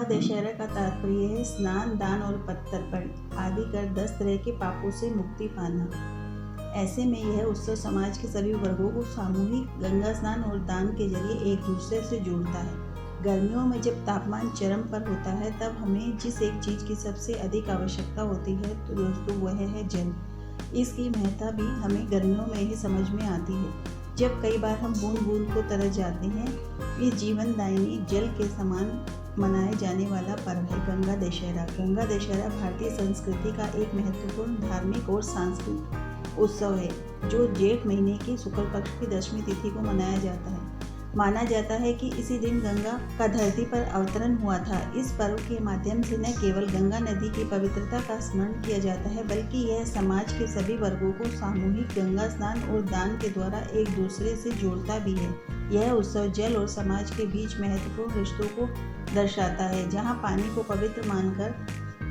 दशहरा का तात्पर्य है स्नान, दान और तर्पण आदि कर 10 तरह के पापों से मुक्ति पाना। ऐसे में यह उत्सव समाज के सभी वर्गों को सामूहिक गंगा स्नान और दान के जरिए एक दूसरे से जोड़ता है। गर्मियों में जब तापमान चरम पर होता है तब हमें जिस एक चीज़ की सबसे अधिक आवश्यकता होती है तो दोस्तों वह है जल। इसकी महत्ता भी हमें गर्मियों में ही समझ में आती है, जब कई बार हम बूंद बूंद को तरस जाते हैं। इस जीवनदायिनी जल के समान मनाए जाने वाला पर्व है गंगा दशहरा। गंगा दशहरा भारतीय संस्कृति का एक महत्वपूर्ण धार्मिक और सांस्कृतिक उत्सव है, जो जेठ महीने की शुक्ल पक्ष की 10वीं तिथि को मनाया जाता है। माना जाता है कि इसी दिन गंगा का धरती पर अवतरण हुआ था। इस पर्व के माध्यम से न केवल गंगा नदी की पवित्रता का स्मरण किया जाता है, बल्कि यह समाज के सभी वर्गों को सामूहिक गंगा स्नान और दान के द्वारा एक दूसरे से जोड़ता भी है। यह उत्सव जल और समाज के बीच महत्वपूर्ण रिश्तों को दर्शाता है, जहाँ पानी को पवित्र मानकर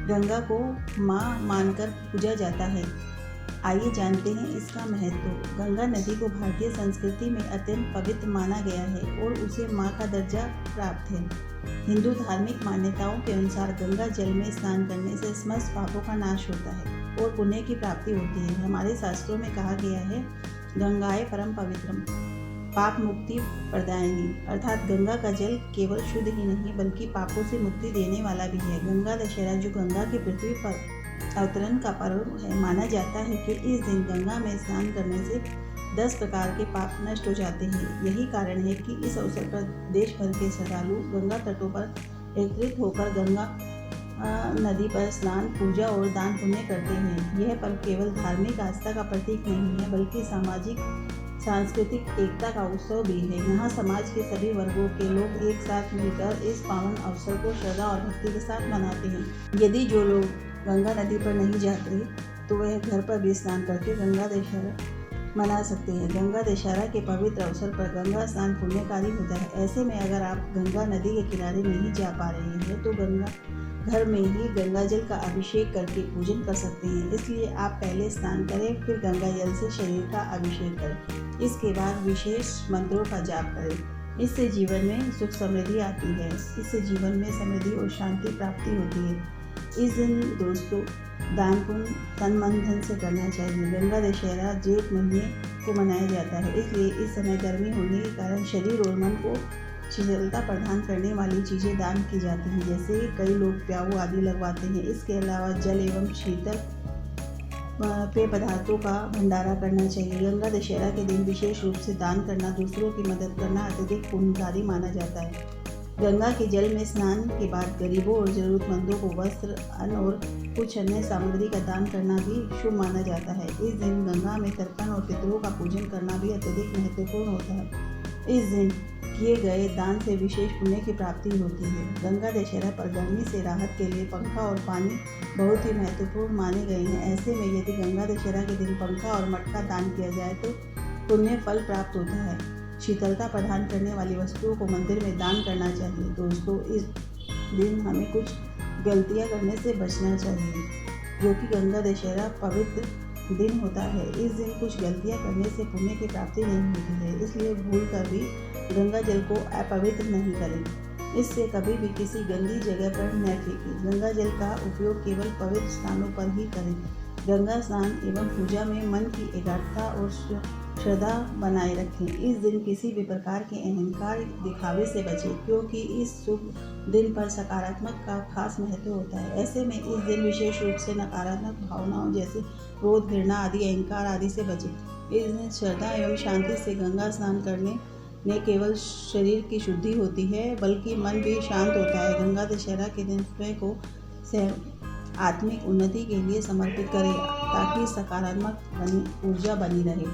गंगा को माँ मानकर पूजा जाता है। आइए जानते हैं इसका महत्व। गंगा नदी को भारतीय संस्कृति में अत्यंत पवित्र माना गया है और उसे माँ का दर्जा प्राप्त है। हिंदू धार्मिक मान्यताओं के अनुसार गंगा जल में स्नान करने से समस्त पापों का नाश होता है और पुण्य की प्राप्ति होती है। हमारे शास्त्रों में कहा गया है, गंगाए परम पवित्रम पाप मुक्ति प्रदायिनी, अर्थात गंगा का जल केवल शुद्ध ही नहीं बल्कि पापों से मुक्ति देने वाला भी है। गंगा दशहरा, जो गंगा की पृथ्वी पर अवतरण का पर्व है, माना जाता है कि इस दिन गंगा में स्नान करने से 10 प्रकार के पाप नष्ट हो जाते हैं। यही कारण है कि इस अवसर पर देश भर के श्रद्धालु गंगा तटों पर एकत्रित होकर गंगा नदी पर स्नान, पूजा और दान पुण्य करते हैं। यह पर्व केवल धार्मिक आस्था का प्रतीक नहीं है बल्कि सामाजिक सांस्कृतिक एकता का उत्सव भी है। यहाँ समाज के सभी वर्गों के लोग एक साथ मिलकर इस पावन अवसर को श्रद्धा और भक्ति के साथ मनाते हैं। यदि जो लोग गंगा नदी पर नहीं जाते तो वह घर पर भी स्नान करके गंगा दशहरा मना सकते हैं। गंगा दशहरा के पवित्र अवसर पर गंगा स्नान पुण्यकारी होता है। ऐसे में अगर आप गंगा नदी के किनारे नहीं जा पा रहे हैं तो घर में ही गंगा जल का अभिषेक करके पूजन कर सकते हैं। इसलिए आप पहले स्नान करें, फिर गंगा जल से शरीर का अभिषेक करें। इसके बाद विशेष मंत्रों का जाप करें। इससे जीवन में सुख समृद्धि आती है। इससे जीवन में समृद्धि और शांति प्राप्ति होती है। इस दिन दोस्तों दान पुण्य तन मन धन से करना चाहिए। गंगा दशहरा जेठ महीने को मनाया जाता है, इसलिए इस समय गर्मी होने के कारण शरीर और मन को शीतलता प्रदान करने वाली चीज़ें दान की जाती हैं, जैसे कई लोग प्याऊ आदि लगवाते हैं। इसके अलावा जल एवं शीतल पेय पदार्थों का भंडारा करना चाहिए। गंगा दशहरा के दिन विशेष रूप से दान करना, दूसरों की मदद करना अत्यधिक पुण्यकारी माना जाता है। गंगा के जल में स्नान के बाद गरीबों और ज़रूरतमंदों को वस्त्र, अन्न और कुछ अन्य सामग्री का दान करना भी शुभ माना जाता है। इस दिन गंगा में तर्पण और पितरों का पूजन करना भी अत्यधिक महत्वपूर्ण होता है। इस दिन किए गए दान से विशेष पुण्य की प्राप्ति होती है। गंगा दशहरा पर गर्मी से राहत के लिए पंखा और पानी बहुत ही महत्वपूर्ण माने गए हैं। ऐसे में यदि गंगा दशहरा के दिन पंखा और मटका दान किया जाए तो पुण्य फल प्राप्त होता है। शीतलता प्रदान करने वाली वस्तुओं को मंदिर में दान करना चाहिए। दोस्तों इस दिन हमें कुछ गलतियां करने से बचना चाहिए, जो कि गंगा दशहरा पवित्र दिन होता है। इस दिन कुछ गलतियां करने से पुण्य की प्राप्ति नहीं होती है, इसलिए भूल कर भी गंगा जल को अपवित्र नहीं करें। इससे कभी भी किसी गंदी जगह पर न फेंकें। गंगा जल का उपयोग केवल पवित्र स्थानों पर ही करें। गंगा स्नान एवं पूजा में मन की एकाग्रता और श्रद्धा बनाए रखें। इस दिन किसी भी प्रकार के अहंकार दिखावे से बचें, क्योंकि इस शुभ दिन पर सकारात्मक का खास महत्व होता है। ऐसे में इस दिन विशेष रूप से नकारात्मक भावनाओं जैसे क्रोध, घृणा आदि, अहंकार आदि से बचें। इस दिन श्रद्धा एवं शांति से गंगा स्नान करने में केवल शरीर की शुद्धि होती है बल्कि मन भी शांत होता है। गंगा दशहरा के दिन स्वयं को आत्मिक उन्नति के लिए समर्पित करें ताकि सकारात्मक ऊर्जा बनी रहे।